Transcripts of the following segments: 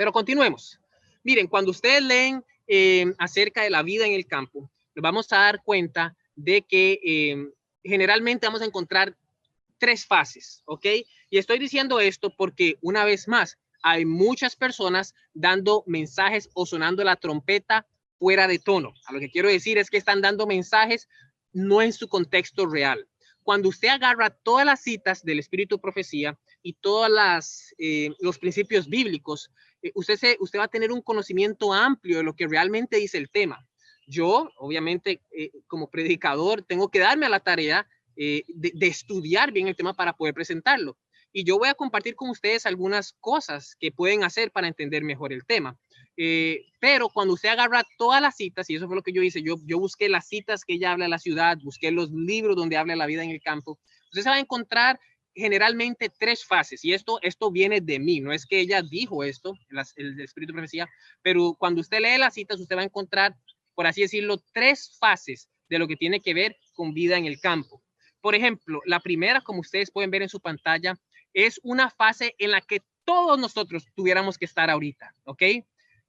Pero continuemos. Miren, cuando ustedes leen acerca de la vida en el campo, nos vamos a dar cuenta de que generalmente vamos a encontrar tres fases, ¿ok? Y estoy diciendo esto porque, una vez más, hay muchas personas dando mensajes o sonando la trompeta fuera de tono. A lo que quiero decir es que están dando mensajes no en su contexto real. Cuando usted agarra todas las citas del espíritu de profecía y todos los principios bíblicos, usted va a tener un conocimiento amplio de lo que realmente dice el tema. Yo, obviamente, como predicador, tengo que darme a la tarea de estudiar bien el tema para poder presentarlo. Y yo voy a compartir con ustedes algunas cosas que pueden hacer para entender mejor el tema. Pero cuando usted agarra todas las citas, y eso fue lo que yo hice, yo busqué las citas que ella habla de la ciudad, busqué los libros donde habla de la vida en el campo, usted se va a encontrar generalmente tres fases, y esto viene de mí, no es que ella dijo esto, el espíritu de profecía, pero cuando usted lee las citas, usted va a encontrar, por así decirlo, tres fases de lo que tiene que ver con vida en el campo. Por ejemplo, la primera, como ustedes pueden ver en su pantalla, es una fase en la que todos nosotros tuviéramos que estar ahorita, ¿ok?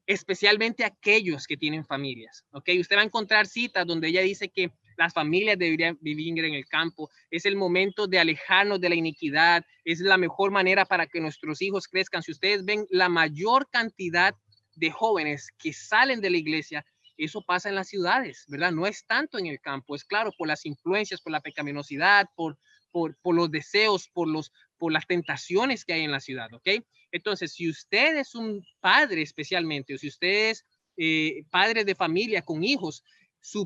Especialmente aquellos que tienen familias, ¿ok? Usted va a encontrar citas donde ella dice que las familias deberían vivir en el campo, es el momento de alejarnos de la iniquidad, es la mejor manera para que nuestros hijos crezcan. Si ustedes ven la mayor cantidad de jóvenes que salen de la iglesia, eso pasa en las ciudades, ¿verdad? No es tanto en el campo, es claro, por las influencias, por la pecaminosidad, por los deseos, por las tentaciones que hay en la ciudad, ¿ok? Entonces, si usted es un padre especialmente, o si usted es padre de familia con hijos,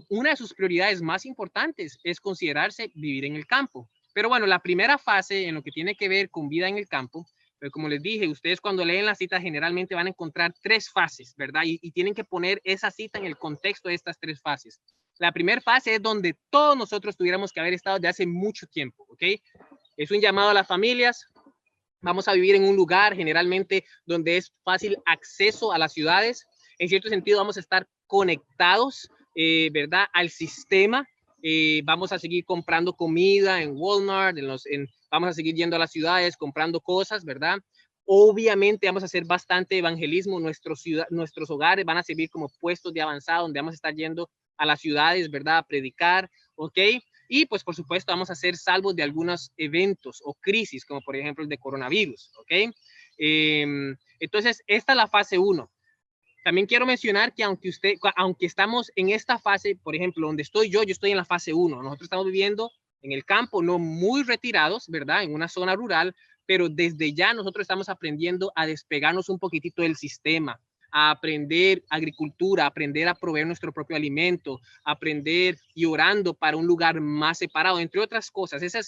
una de sus prioridades más importantes es considerarse vivir en el campo. Pero bueno, la primera fase en lo que tiene que ver con vida en el campo, pero como les dije, ustedes cuando leen la cita generalmente van a encontrar tres fases, ¿verdad? Y tienen que poner esa cita en el contexto de estas tres fases. La primera fase es donde todos nosotros tuviéramos que haber estado de hace mucho tiempo, ¿ok? Es un llamado a las familias. Vamos a vivir en un lugar generalmente donde es fácil acceso a las ciudades. En cierto sentido vamos a estar conectados, ¿verdad? Al sistema. Vamos a seguir comprando comida en Walmart, vamos a seguir yendo a las ciudades comprando cosas, ¿verdad? Obviamente vamos a hacer bastante evangelismo. Nuestros hogares van a servir como puestos de avanzada donde vamos a estar yendo a las ciudades, ¿verdad? A predicar, ¿ok? Y pues por supuesto vamos a ser salvos de algunos eventos o crisis, como por ejemplo el de coronavirus, ¿ok? Entonces, esta es la fase 1. También quiero mencionar que aunque estamos en esta fase, por ejemplo, donde estoy yo estoy en la fase 1. Nosotros estamos viviendo en el campo, no muy retirados, ¿verdad? En una zona rural, pero desde ya nosotros estamos aprendiendo a despegarnos un poquitito del sistema, a aprender agricultura, a aprender a proveer nuestro propio alimento, a aprender y orando para un lugar más separado, entre otras cosas. Esa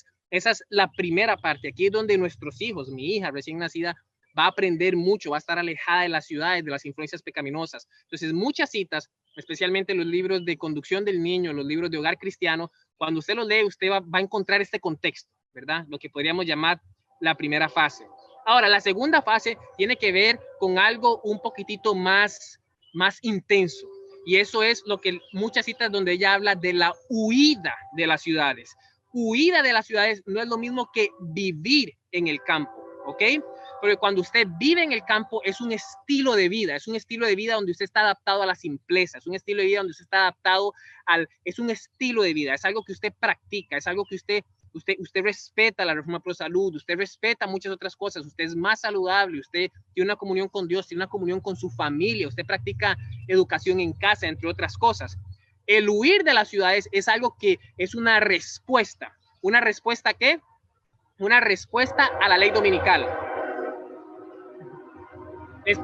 es la primera parte. Aquí es donde nuestros hijos, mi hija recién nacida, va a aprender mucho, va a estar alejada de las ciudades, de las influencias pecaminosas. Entonces, muchas citas, especialmente los libros de conducción del niño, los libros de hogar cristiano, cuando usted los lee, usted va a encontrar este contexto, ¿verdad? Lo que podríamos llamar la primera fase. Ahora, la segunda fase tiene que ver con algo un poquitito más intenso. Y eso es lo que muchas citas donde ella habla de la huida de las ciudades. Huida de las ciudades no es lo mismo que vivir en el campo, ¿ok? Porque cuando usted vive en el campo es un estilo de vida, donde usted está adaptado a la simpleza, es un estilo de vida donde usted está adaptado es un estilo de vida, es algo que usted practica, es algo que usted respeta la reforma pro salud, usted respeta muchas otras cosas, usted es más saludable, usted tiene una comunión con Dios, tiene una comunión con su familia, usted practica educación en casa, entre otras cosas. El huir de las ciudades es algo que es una respuesta. ¿Una respuesta a qué? Una respuesta a la ley dominical.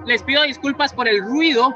Les pido disculpas por el ruido.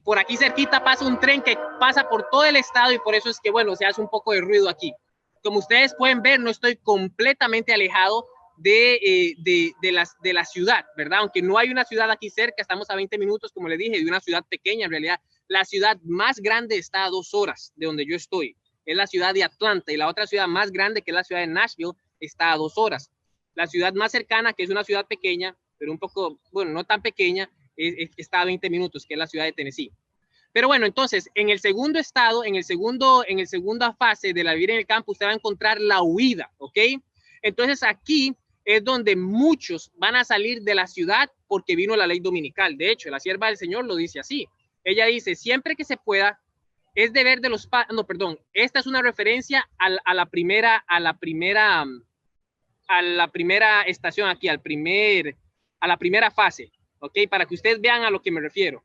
Por aquí cerquita pasa un tren que pasa por todo el estado y por eso es que, bueno, se hace un poco de ruido aquí. Como ustedes pueden ver, no estoy completamente alejado de la ciudad, ¿verdad? Aunque no hay una ciudad aquí cerca, estamos a 20 minutos, como les dije, de una ciudad pequeña. En realidad, la ciudad más grande está a 2 horas de donde yo estoy. Es la ciudad de Atlanta, y la otra ciudad más grande, que es la ciudad de Nashville, está a 2 horas. La ciudad más cercana, que es una ciudad pequeña, pero un poco, bueno, no tan pequeña, está a 20 minutos, que es la ciudad de Tennessee. Pero bueno, entonces, en el segundo estado, en la segunda fase de la vida en el campo, usted va a encontrar la huida, ¿ok? Entonces, aquí es donde muchos van a salir de la ciudad porque vino la ley dominical. De hecho, la sierva del Señor lo dice así. Ella dice, siempre que se pueda, es deber de los padres, no, perdón, esta es una referencia a la primera estación aquí, a la primera fase, ¿ok? Para que ustedes vean a lo que me refiero.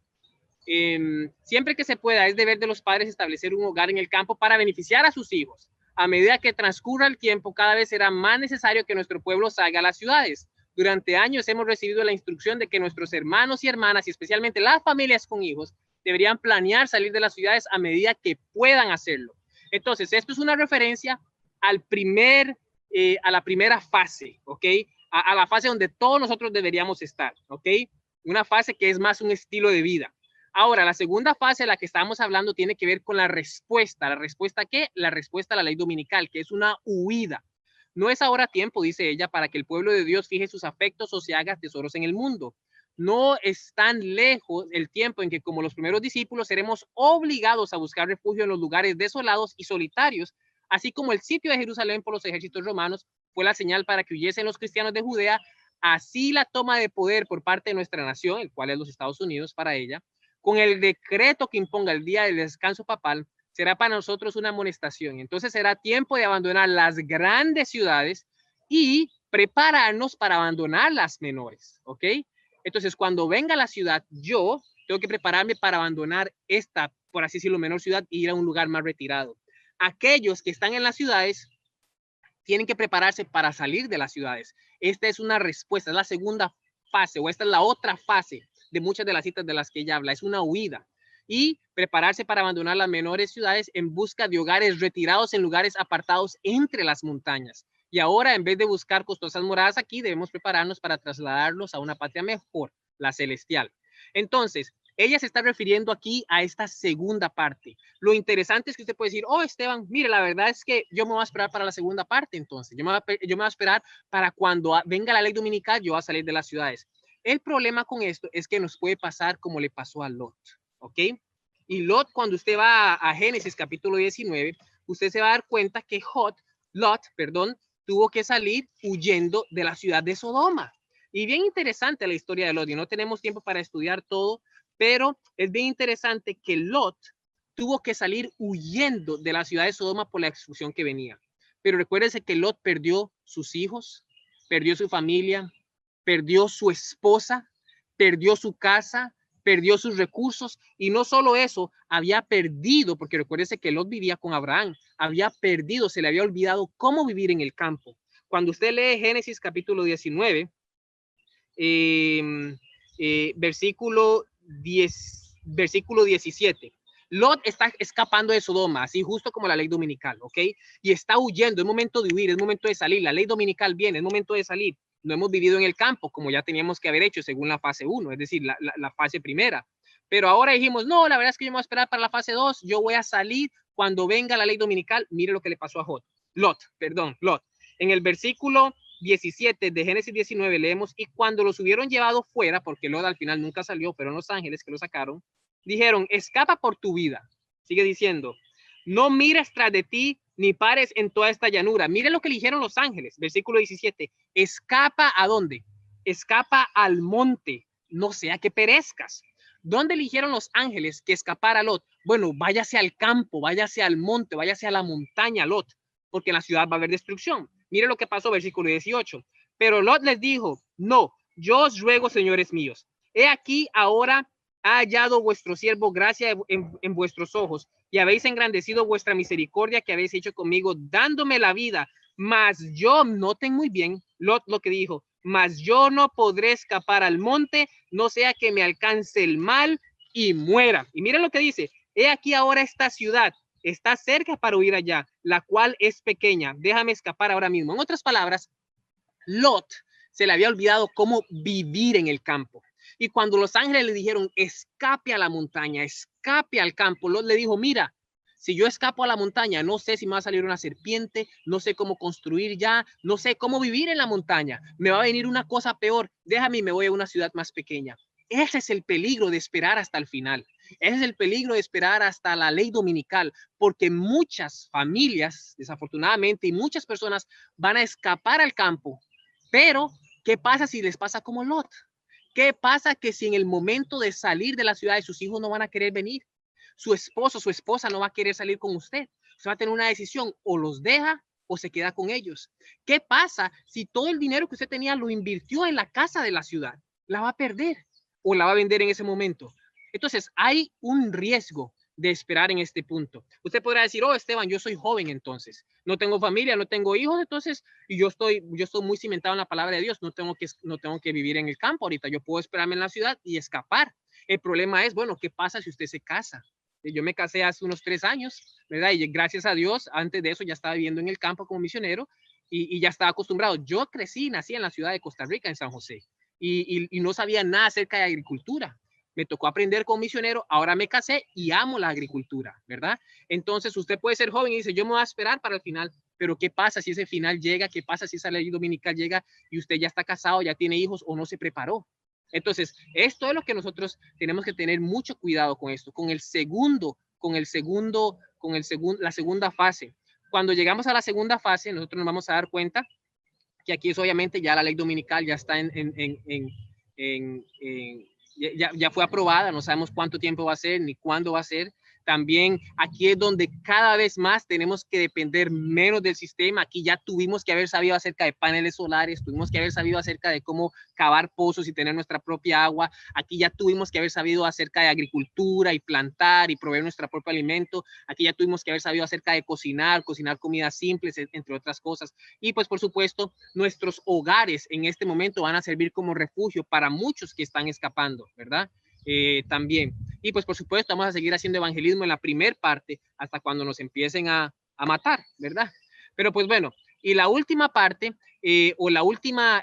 Siempre que se pueda, es deber de los padres establecer un hogar en el campo para beneficiar a sus hijos. A medida que transcurra el tiempo, cada vez será más necesario que nuestro pueblo salga a las ciudades. Durante años hemos recibido la instrucción de que nuestros hermanos y hermanas, y especialmente las familias con hijos, deberían planear salir de las ciudades a medida que puedan hacerlo. Entonces, esto es una referencia a la primera fase, ¿ok? A la fase donde todos nosotros deberíamos estar, ¿ok? Una fase que es más un estilo de vida. Ahora, la segunda fase de la que estamos hablando tiene que ver con la respuesta. ¿La respuesta a qué? La respuesta a la ley dominical, que es una huida. No es ahora tiempo, dice ella, para que el pueblo de Dios fije sus afectos o se haga tesoros en el mundo. No es tan lejos el tiempo en que, como los primeros discípulos, seremos obligados a buscar refugio en los lugares desolados y solitarios, así como el sitio de Jerusalén por los ejércitos romanos fue la señal para que huyesen los cristianos de Judea. Así la toma de poder por parte de nuestra nación, el cual es los Estados Unidos para ella, con el decreto que imponga el día del descanso papal, será para nosotros una amonestación. Entonces será tiempo de abandonar las grandes ciudades y prepararnos para abandonar las menores, ¿ok? Entonces, cuando venga la ciudad, yo tengo que prepararme para abandonar esta, por así decirlo, menor ciudad e ir a un lugar más retirado. Aquellos que están en las ciudades tienen que prepararse para salir de las ciudades. Esta es una respuesta, es la segunda fase, o esta es la otra fase de muchas de las citas de las que ella habla, es una huida. Y prepararse para abandonar las menores ciudades en busca de hogares retirados en lugares apartados entre las montañas. Y ahora, en vez de buscar costosas moradas aquí, debemos prepararnos para trasladarlos a una patria mejor, la celestial. Entonces, ella se está refiriendo aquí a esta segunda parte. Lo interesante es que usted puede decir, oh, Esteban, mire, la verdad es que yo me voy a esperar para la segunda parte, entonces. Yo me voy a esperar para cuando venga la ley dominical, yo voy a salir de las ciudades. El problema con esto es que nos puede pasar como le pasó a Lot, ¿ok? Y Lot, cuando usted va a Génesis capítulo 19, usted se va a dar cuenta que Lot, tuvo que salir huyendo de la ciudad de Sodoma. Y bien interesante la historia de Lot, y no tenemos tiempo para estudiar todo, pero es bien interesante que Lot tuvo que salir huyendo de la ciudad de Sodoma por la expulsión que venía. Pero recuérdense que Lot perdió sus hijos, perdió su familia, perdió su esposa, perdió su casa, perdió sus recursos, y no solo eso, había perdido, porque recuérdese que Lot vivía con Abraham, había perdido, se le había olvidado cómo vivir en el campo. Cuando usted lee Génesis capítulo 19, versículo 17, Lot está escapando de Sodoma, así justo como la ley dominical, ¿ok? Y está huyendo, es momento de huir, es momento de salir, la ley dominical viene, es momento de salir. No hemos vivido en el campo como ya teníamos que haber hecho según la fase 1, es decir, la fase primera. Pero ahora dijimos, no, la verdad es que yo me voy a esperar para la fase 2, yo voy a salir cuando venga la ley dominical. Mire lo que le pasó a Lot. En el versículo 17 de Génesis 19 leemos, y cuando los hubieron llevado fuera, porque Lot al final nunca salió, pero los ángeles que lo sacaron, dijeron, escapa por tu vida. Sigue diciendo, no mires tras de ti, ni pares en toda esta llanura. Mire lo que le dijeron los ángeles. Versículo 17, escapa ¿a dónde? Escapa al monte, no sea que perezcas. ¿Dónde le dijeron los ángeles que escapara Lot? Bueno, váyase al campo, váyase al monte, váyase a la montaña, Lot, porque en la ciudad va a haber destrucción. Mire lo que pasó, versículo 18. Pero Lot les dijo, no, yo os ruego, señores míos, he aquí ahora ha hallado vuestro siervo gracia en vuestros ojos, y habéis engrandecido vuestra misericordia que habéis hecho conmigo, dándome la vida. Mas yo, noten muy bien Lot lo que dijo, mas yo no podré escapar al monte, no sea que me alcance el mal y muera. Y miren lo que dice, he aquí ahora esta ciudad está cerca para huir allá, la cual es pequeña, déjame escapar ahora mismo. En otras palabras, Lot se le había olvidado cómo vivir en el campo. Y cuando los ángeles le dijeron, escape a la montaña, escape al campo, Lot le dijo, mira, si yo escapo a la montaña, no sé si me va a salir una serpiente, no sé cómo construir ya, no sé cómo vivir en la montaña, me va a venir una cosa peor, déjame y me voy a una ciudad más pequeña. Ese es el peligro de esperar hasta el final. Ese es el peligro de esperar hasta la ley dominical, porque muchas familias, desafortunadamente, y muchas personas van a escapar al campo, Pero, ¿qué pasa si les pasa como Lot? ¿Qué pasa que si en el momento de salir de la ciudad sus hijos no van a querer venir? Su esposo, su esposa no va a querer salir con usted. Usted va a tener una decisión, o los deja o se queda con ellos. ¿Qué pasa si todo el dinero que usted tenía lo invirtió en la casa de la ciudad? La va a perder o la va a vender en ese momento. Entonces, hay un riesgo de esperar en este punto. Usted podrá decir, oh, Esteban, yo soy joven entonces, no tengo familia, no tengo hijos, entonces, y yo estoy muy cimentado en la palabra de Dios, no tengo que vivir en el campo ahorita, yo puedo esperarme en la ciudad y escapar. El problema es, bueno, ¿qué pasa si usted se casa? Yo me casé hace unos 3 años, ¿verdad? Y gracias a Dios, antes de eso ya estaba viviendo en el campo como misionero y ya estaba acostumbrado. Yo crecí, nací en la ciudad de Costa Rica, en San José, y no sabía nada acerca de agricultura. Me tocó aprender como misionero, ahora me casé y amo la agricultura, ¿verdad? Entonces usted puede ser joven y dice, yo me voy a esperar para el final, pero ¿qué pasa si ese final llega? ¿Qué pasa si esa ley dominical llega y usted ya está casado, ya tiene hijos o no se preparó? Entonces, esto es lo que nosotros tenemos que tener mucho cuidado con esto, con la segunda fase. Cuando llegamos a la segunda fase, nosotros nos vamos a dar cuenta que aquí es obviamente ya la ley dominical ya está ya fue aprobada, no sabemos cuánto tiempo va a ser ni cuándo va a ser. También aquí es donde cada vez más tenemos que depender menos del sistema. Aquí ya tuvimos que haber sabido acerca de paneles solares, tuvimos que haber sabido acerca de cómo cavar pozos y tener nuestra propia agua. Aquí ya tuvimos que haber sabido acerca de agricultura y plantar y proveer nuestro propio alimento. Aquí ya tuvimos que haber sabido acerca de cocinar comidas simples, entre otras cosas. Y pues por supuesto, nuestros hogares en este momento van a servir como refugio para muchos que están escapando, ¿verdad? También. Y pues por supuesto vamos a seguir haciendo evangelismo en la primer parte hasta cuando nos empiecen a matar, ¿verdad? Pero pues bueno, y la última parte o la última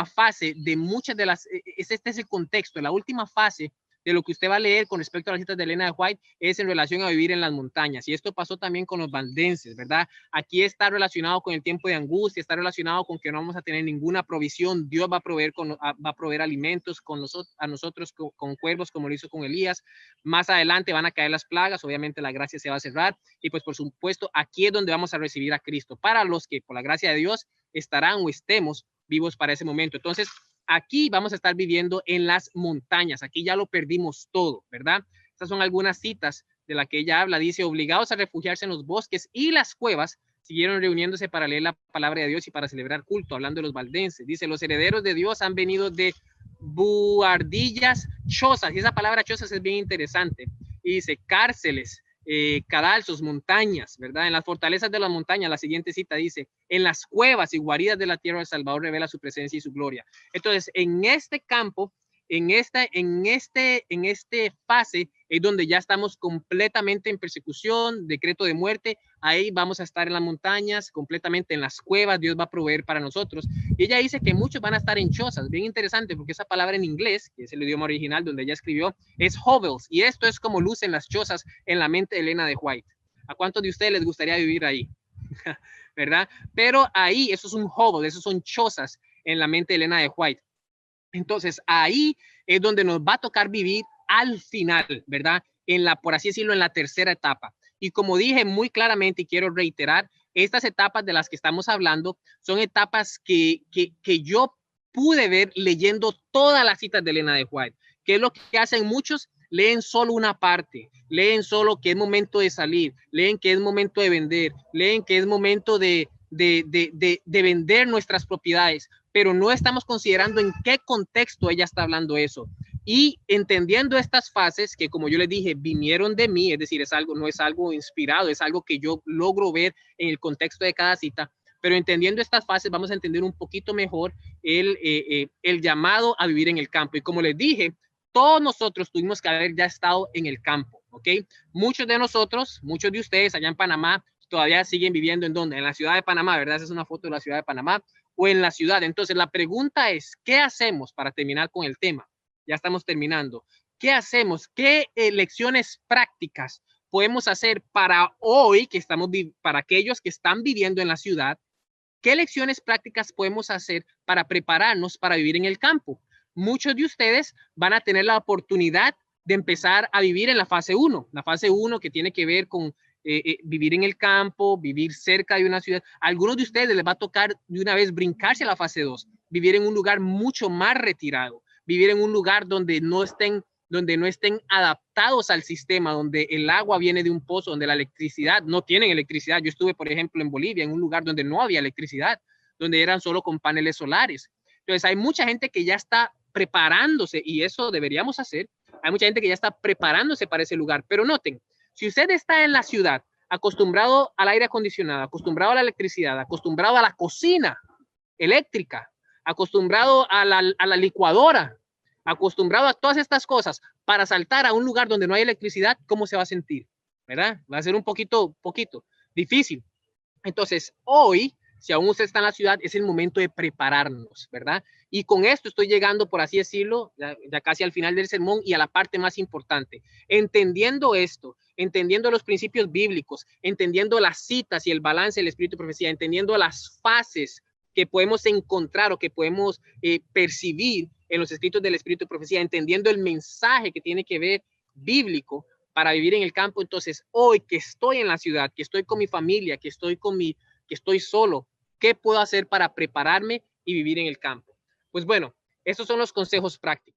fase de muchas de las, este es el contexto, la última fase de lo que usted va a leer con respecto a las citas de Elena de White es en relación a vivir en las montañas. Y esto pasó también con los valdenses, ¿verdad? Aquí está relacionado con el tiempo de angustia, está relacionado con que no vamos a tener ninguna provisión. Dios va a proveer alimentos a nosotros con cuervos, como lo hizo con Elías. Más adelante van a caer las plagas, obviamente la gracia se va a cerrar. Y pues por supuesto, aquí es donde vamos a recibir a Cristo. Para los que por la gracia de Dios estarán o estemos vivos para ese momento. Entonces, aquí vamos a estar viviendo en las montañas. Aquí ya lo perdimos todo, ¿verdad? Estas son algunas citas de la que ella habla. Dice, obligados a refugiarse en los bosques y las cuevas, siguieron reuniéndose para leer la palabra de Dios y para celebrar culto, hablando de los valdenses. Dice, los herederos de Dios han venido de buhardillas, chozas, y esa palabra chozas es bien interesante. Y dice, cárceles, cadalsos, montañas, ¿verdad? En las fortalezas de las montañas, la siguiente cita dice, en las cuevas y guaridas de la tierra del Salvador revela su presencia y su gloria. Entonces, en este campo, en este fase es donde ya estamos completamente en persecución, decreto de muerte, ahí vamos a estar en las montañas, completamente en las cuevas, Dios va a proveer para nosotros. Y ella dice que muchos van a estar en chozas, bien interesante, porque esa palabra en inglés, que es el idioma original donde ella escribió, es hovels, y esto es como lucen las chozas en la mente de Elena de White. ¿A cuántos de ustedes les gustaría vivir ahí? ¿Verdad? Pero ahí, eso es un hovel, esos son chozas en la mente de Elena de White. Entonces, ahí es donde nos va a tocar vivir al final, ¿verdad? Por así decirlo, en la tercera etapa. Y como dije muy claramente y quiero reiterar, estas etapas de las que estamos hablando son etapas que yo pude ver leyendo todas las citas de Elena de White, que es lo que hacen muchos, leen solo una parte, leen solo que es momento de salir, leen que es momento de vender, leen que es momento de vender nuestras propiedades, pero no estamos considerando en qué contexto ella está hablando eso. Y entendiendo estas fases que, como yo les dije, vinieron de mí, es decir, no es algo inspirado, es algo que yo logro ver en el contexto de cada cita, pero entendiendo estas fases vamos a entender un poquito mejor el llamado a vivir en el campo. Y como les dije, todos nosotros tuvimos que haber ya estado en el campo, ¿ok? Muchos de nosotros, muchos de ustedes allá en Panamá, todavía siguen viviendo en donde, en la ciudad de Panamá, ¿verdad? Esa es una foto de la ciudad de Panamá o en la ciudad. Entonces la pregunta es, ¿qué hacemos para terminar con el tema? Ya estamos terminando. ¿Qué hacemos? ¿Qué lecciones prácticas podemos hacer para hoy, para aquellos que están viviendo en la ciudad? ¿Qué lecciones prácticas podemos hacer para prepararnos para vivir en el campo? Muchos de ustedes van a tener la oportunidad de empezar a vivir en la fase 1, que tiene que ver con vivir en el campo, vivir cerca de una ciudad. A algunos de ustedes les va a tocar de una vez brincarse a la fase 2, vivir en un lugar mucho más retirado, vivir en un lugar donde no estén adaptados al sistema, donde el agua viene de un pozo, donde la electricidad, no tienen electricidad. Yo estuve, por ejemplo, en Bolivia, en un lugar donde no había electricidad, donde eran solo con paneles solares. Entonces, hay mucha gente que ya está preparándose, y eso deberíamos hacer. Hay mucha gente que ya está preparándose para ese lugar, pero noten, si usted está en la ciudad, acostumbrado al aire acondicionado, acostumbrado a la electricidad, acostumbrado a la cocina eléctrica, acostumbrado a la licuadora, acostumbrado a todas estas cosas, para saltar a un lugar donde no hay electricidad, ¿cómo se va a sentir? ¿Verdad? Va a ser un poquito difícil. Entonces, hoy, si aún usted está en la ciudad, es el momento de prepararnos, ¿verdad? Y con esto estoy llegando, por así decirlo, ya casi al final del sermón y a la parte más importante. Entendiendo esto, entendiendo los principios bíblicos, entendiendo las citas y el balance del espíritu de profecía, entendiendo las fases que podemos encontrar o que podemos percibir en los escritos del espíritu de profecía, entendiendo el mensaje que tiene que ver bíblico para vivir en el campo. Entonces, hoy que estoy en la ciudad, que estoy con mi familia, que estoy solo, ¿qué puedo hacer para prepararme y vivir en el campo? Pues bueno, estos son los consejos prácticos.